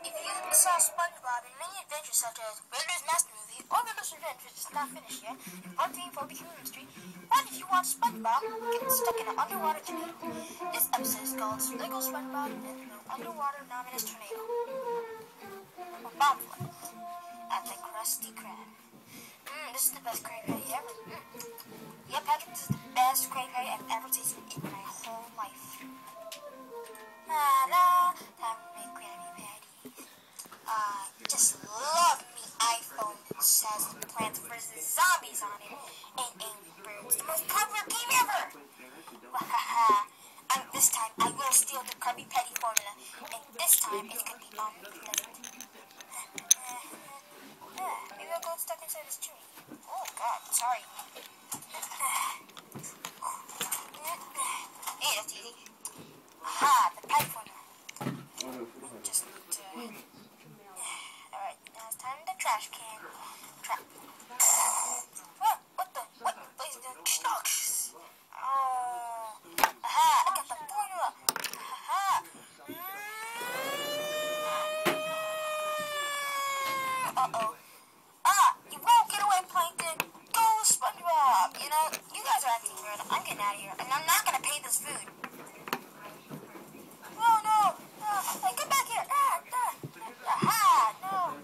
If you saw SpongeBob in many adventures such as Riddler's Master Movie or Riddler's Revenge, which is not finished yet, and Part 3 and 4 Becoming Mystery, why did you watch SpongeBob getting stuck in an underwater tornado? This episode is called Lego SpongeBob in an Underwater Anonymous Tornado. Or Bomb Flood at the Krusty Krab. This is the best Krabby Patty ever. Yeah, Patrick, this is the best Krabby Patty I've ever tasted in my whole life. Time to make Krabby Patties. Just love me iPhone that says Plants vs. Zombies on it, and Angry Birds, the most popular game ever. This time I will steal the Krabby Patty formula, and this time it's gonna be unpleasant. Maybe I'll go stuck inside this tree. Oh God, sorry. Hey, that's easy. Aha, the patty formula. Just need to. Alright, now it's time the trash can. What? Please don't. Oh. Aha, I got the formula. Aha. Uh-oh. You won't get away, Plankton. Go, SpongeBob. You guys are acting weird. I'm getting out of here, and I'm not gonna pay this food. Oh no! Hey, come back here! Aha! No!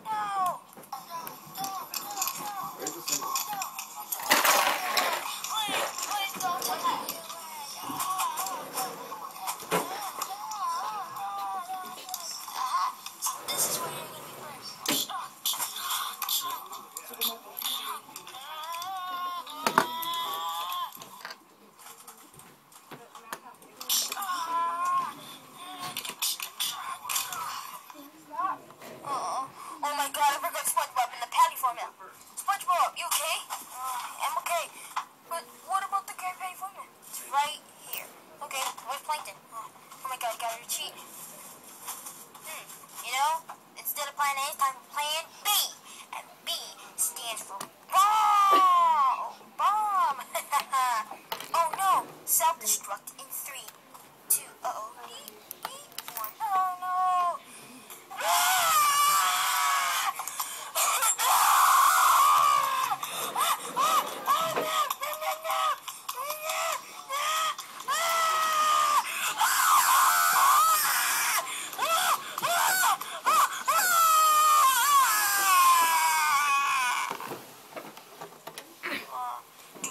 Please don't touch me! This is where you're gonna be first. Oh my God, I forgot SpongeBob in the patty formula. SpongeBob, you okay? I'm okay. But what about the Krabby Patty formula? It's right here. Okay, where's Plankton? Oh my God, I gotta retreat. Instead of plan A, it's time for plan B. And B stands for bomb. Bomb. Oh no, self-destruct in 3, 2, 1. Oh no.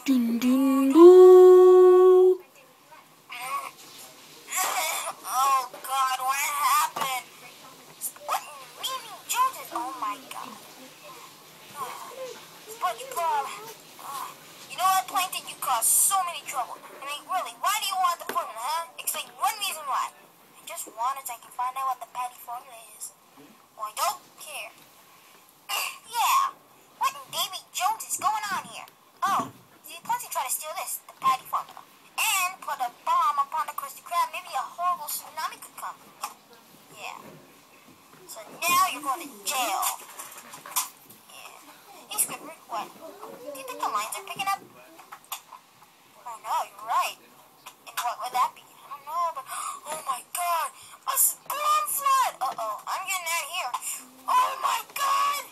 Ding ding doo. Oh God, what happened? What Meaning Joneses? Oh my God. SpongeBob. You know what, Plankton? You caused so many trouble. I mean, really, why do you want the formula, huh? Explain one reason why. I just wanted so I can find out what the patty formula is. Well, I don't care. Yeah. What in Davy Jones is going on here? Oh. Plankton tried to steal this, the patty formula, and put a bomb upon the Krusty Krab. Maybe a horrible tsunami could come. Yeah. So now you're going to jail. Yeah. Hey, Squidward, what? Do you think the lines are picking up? Oh no, you're right. And what would that be? I don't know, but oh my God, a bomb flood! Uh-oh, I'm getting out of here. Oh my God!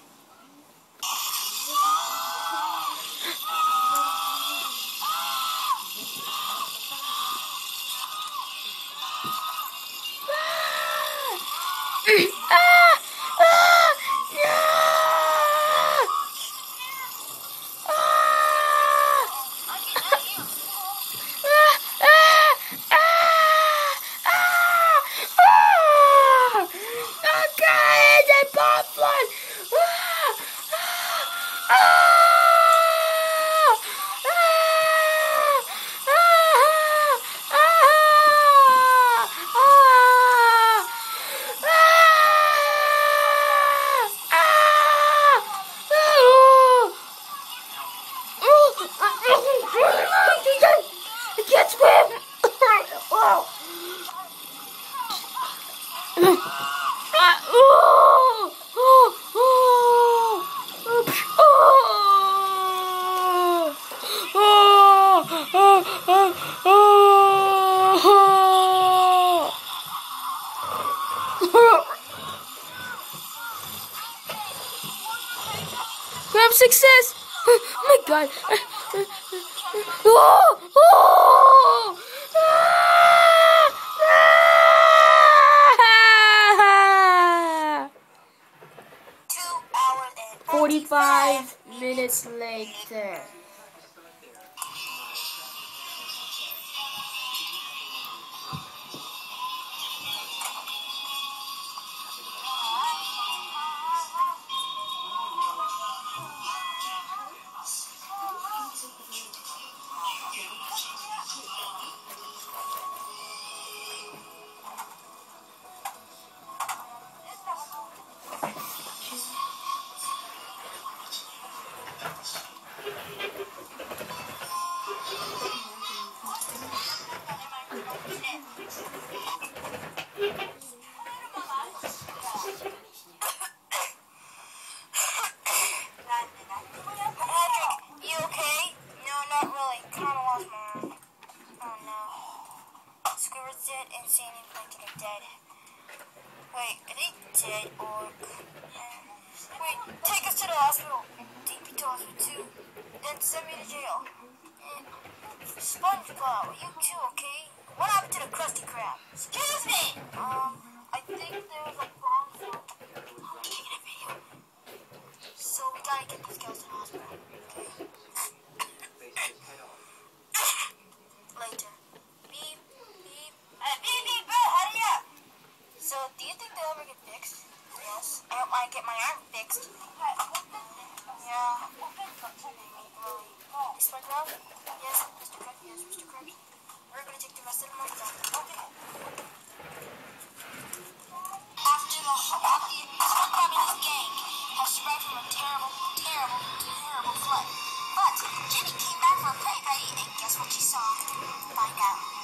success! Oh my god! Oh! Oh! Ah! 2 hours and 45 minutes later. Patrick, you okay? No, not really. Kinda lost my arm. Oh no. Squidward's dead and Sandy and Plankton are dead. Wait, are they dead or... Wait, take us to the hospital. Take me to hospital too. Then send me to jail. SpongeBob, are you two okay? What happened to the Krusty Krab? Excuse me! I think there was a bomb thrown. I'm taking a video. So we gotta get these guys to the hospital. Okay. Later. Beep, beep. Beep, beep, bro, hurry up! So, do you think they'll ever get fixed? Yes. I hope I get my arm fixed. Yeah. SpongeBob? Yes, Mr. Krabs. Yes, Mr. Krabs. We're gonna take the rest of the money down. Okay. After SpongeBob and his gang have survived from a terrible flood. But Jenny came back for a prey party, and guess what she saw? Find out.